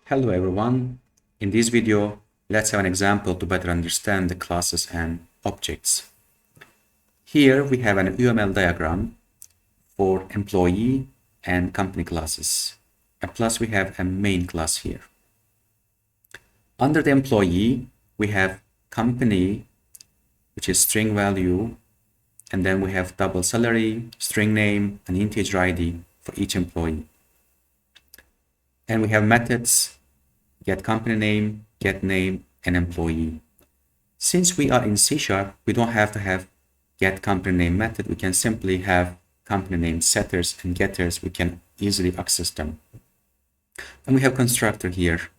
Hello everyone. In this video, let's have an example to better understand the classes and objects. Here we have an UML diagram for employee and company classes. And plus we have a main class here. Under the employee, we have company, which is string value, and then we have double salary, string name, and integer ID for each employee. And we have methods, get company name, get name, and employee. Since we are in C#, we don't have to have get company name method. We can simply have company name setters and getters. We can easily access them. And we have constructor here,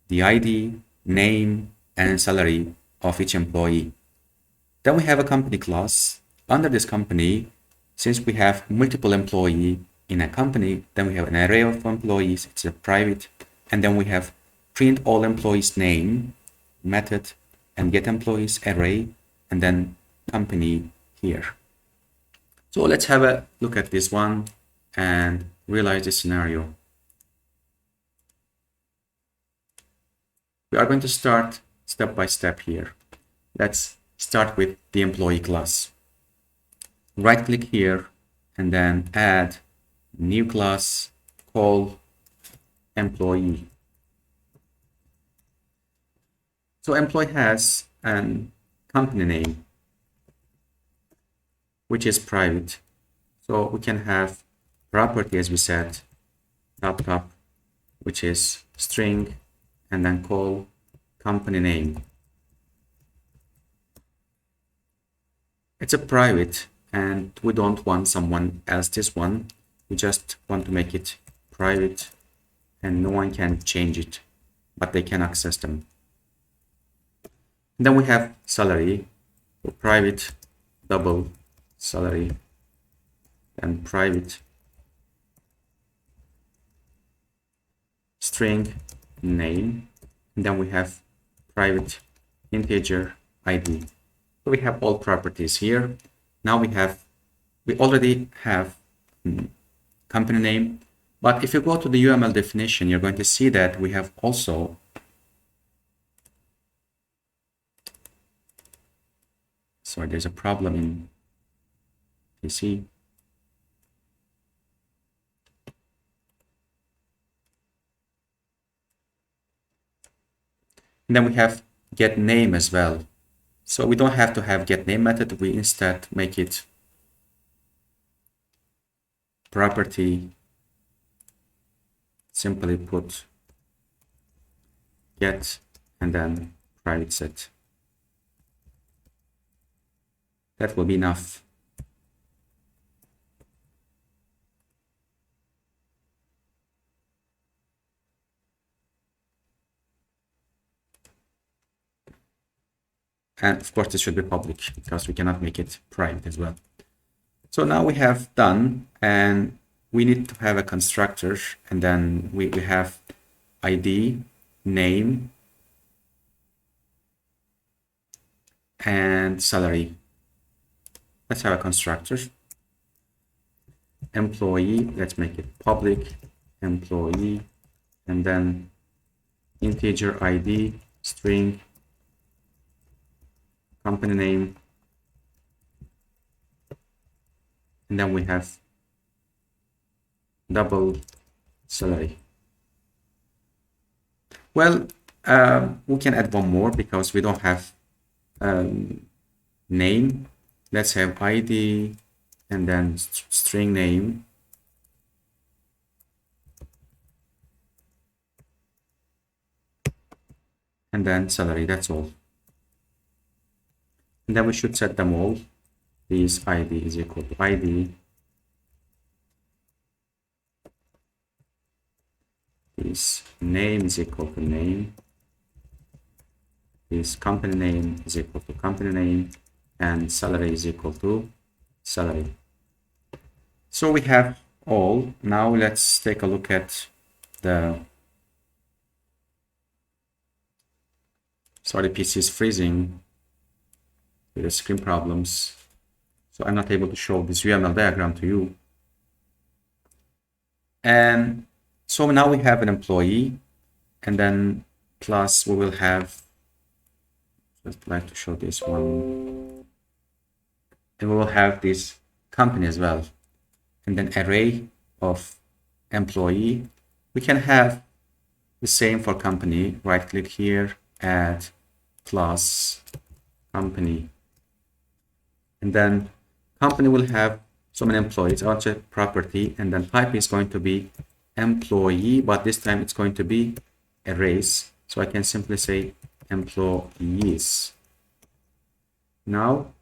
the ID, name, and salary of each employee. Then we have a company class. Under this company, since we have multiple employees in a company, then we have an array of employees. It's a private, and then we have print all employees name method and get employees array, and then company here. So let's have a look at this one and realize this scenario. We are going to start step by step here. Let's start with the employee class. Right click here and then add new class, call employee. So employee has an company name, which is private. So we can have property, as we said, top, which is string, and then call company name. It's a private, and we don't want someone else this one. We just want to make it private, and no one can change it, but they can access them. And then we have salary, so private double salary, and private string name, and then we have private integer ID. So we have all properties here. Now we already have company name, but if you go to the UML definition, you're going to see that we have also sorry, there's a problem in PC. And then we have get name as well. So we don't have to have get name method. We instead make it property, simply put get and then private set. That will be enough. And of course, this should be public because we cannot make it private as well. So now we have done, and we need to have a constructor, and then we have ID, name, and salary. Let's have a constructor. Employee, let's make it public, employee, and then integer ID, string, company name, and then we have double salary. Well, we can add one more because we don't have name. Let's have ID and then string name, and then salary. That's all. And then we should set them all. This ID is equal to ID. This name is equal to name. This company name is equal to company name. And salary is equal to salary. So we have all. Now let's take a look at the... Sorry, PC is freezing with the screen problems, so I'm not able to show this UML diagram to you. And so now we have an employee, and then plus we will have, just like to show this one, and we will have this company as well, and then array of employee. We can have the same for company. Right click here, add plus company, and then company will have so many employees, object property, and then type is going to be employee, but this time it's going to be arrays. So I can simply say employees. Now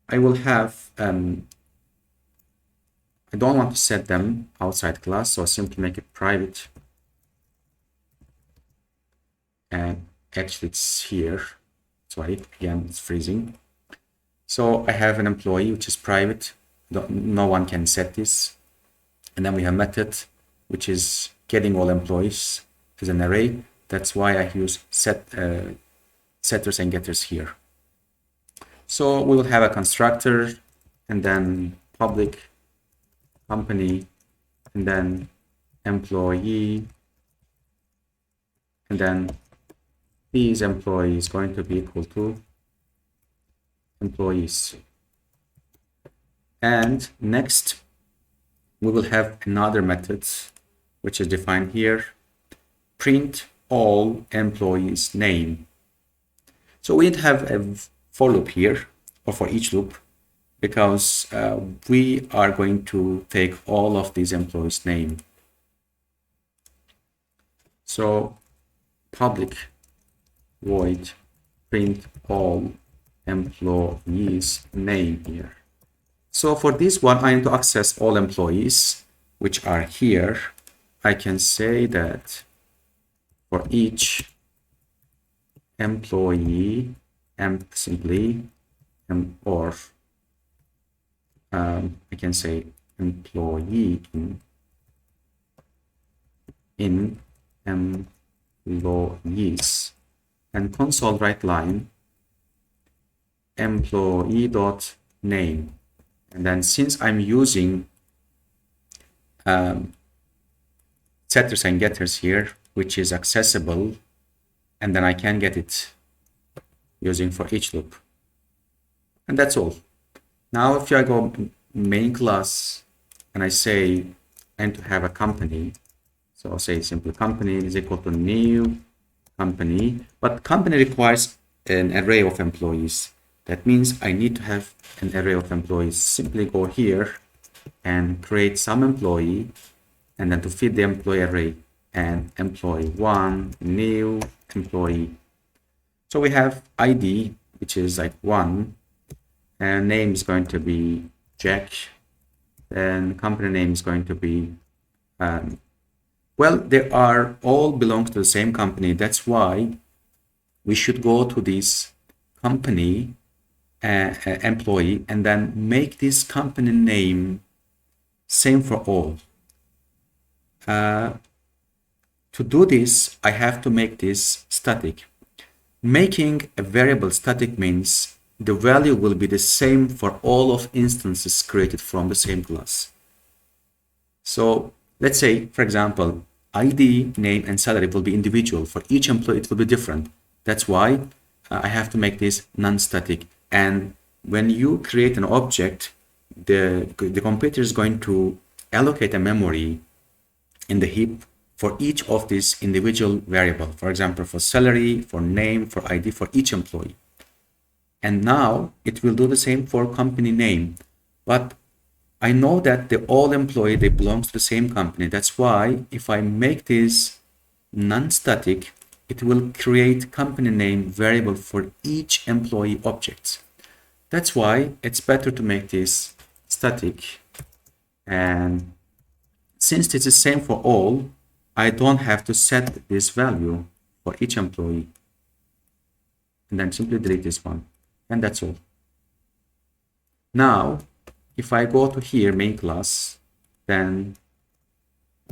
I will have, I don't want to set them outside class, so I simply make it private. And actually it's here. Sorry, again, it's freezing. So I have an employee, which is private. No one can set this. And then we have method, which is getting all employees as an array. That's why I use setters and getters here. So we will have a constructor, and then public company, and then employee, and then these employees going to be equal to employees. And next, we will have another method, which is defined here, print all employees name. So we have a for loop here, or for each loop, because we are going to take all of these employees name. So public void print all employees name here. So for this one, I need to access all employees which are here. I can say that for each employee, simply or I can say employee in employees, and console write line employee dot name. And then since I'm using setters and getters here, which is accessible, and then I can get it using for each loop. And that's all. Now if I go main class and I say I need to have a company, so I'll say simply company is equal to new company, but company requires an array of employees. That means I need to have an array of employees. Simply go here and create some employee, and then to feed the employee array, and employee one, new employee. So we have ID, which is like 1, and name is going to be Jack, and company name is going to be, well, they are all belongs to the same company. That's why we should go to this company employee and then make this company name same for all. To do this, I have to make this static. Making a variable static means the value will be the same for all of instances created from the same class. So let's say, for example, ID, name, and salary will be individual. For each employee, it will be different. That's why I have to make this non-static. And when you create an object, the computer is going to allocate a memory in the heap for each of these individual variable. For example, for salary, for name, for ID, for each employee. And now it will do the same for company name. But I know that the all employee, they belong to the same company. That's why if I make this non-static, it will create company name variable for each employee object. That's why it's better to make this static. And since this is same for all, I don't have to set this value for each employee. And then simply delete this one. And that's all. Now, if I go to here, main class, then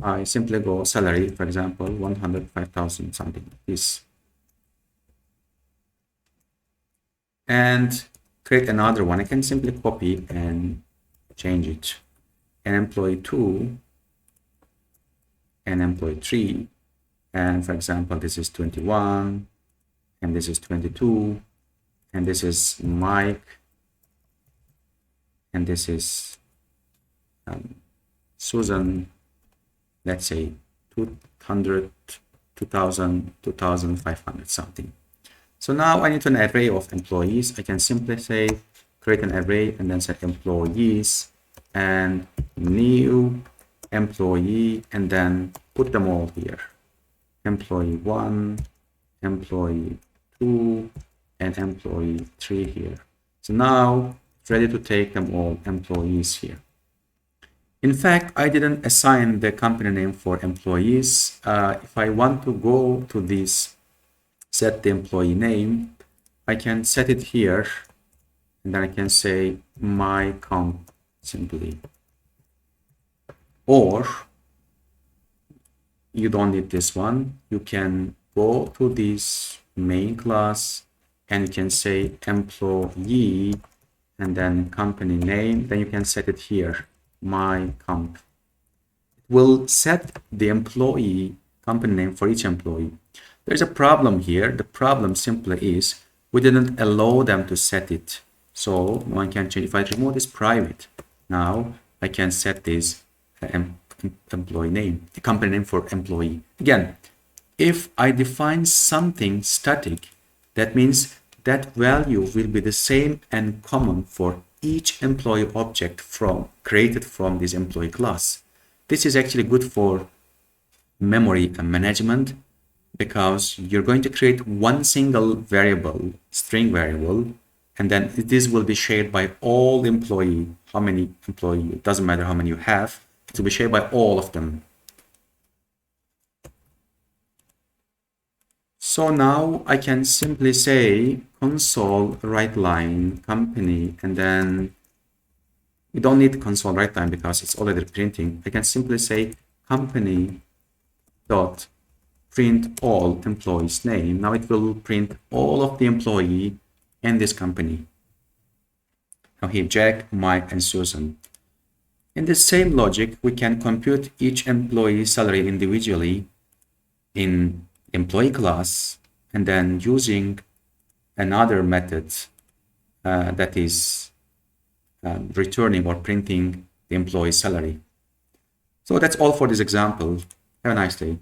I simply go salary, for example, 105,000 something like this. And create another one. I can simply copy and change it. An employee 2, and employee 3, And for example, this is 21, and this is 22, and this is Mike, and this is Susan, let's say 200, 2000, 2500 something. So now I need an array of employees. I can simply say create an array and then set employees and new employee and then put them all here. Employee 1, employee 2, and employee 3 here. So now it's ready to take them all employees here. In fact, I didn't assign the company name for employees. If I want to go to this, set the employee name, I can set it here, and then I can say my comp simply. Or you don't need this one. You can go to this main class and you can say employee and then company name. Then you can set it here, my comp. It will set the employee company name for each employee. There's a problem here. The problem simply is we didn't allow them to set it. So one can change. If I remove this private, now I can set this employee name, the company name for employee. Again, if I define something static, that means that value will be the same and common for each employee object created from this employee class. This is actually good for memory and management because you're going to create one single variable, string variable, and then this will be shared by all employee. How many employee? It doesn't matter how many you have. It will be shared by all of them. So now I can simply say console write line company, and then we don't need console write line because it's already printing. I can simply say company dot print all employees name. Now it will print all of the employee and this company. Now here Jack, Mike, and Susan. In the same logic, we can compute each employee salary individually in employee class and then using another method that is returning or printing the employee salary. So that's all for this example. Have a nice day.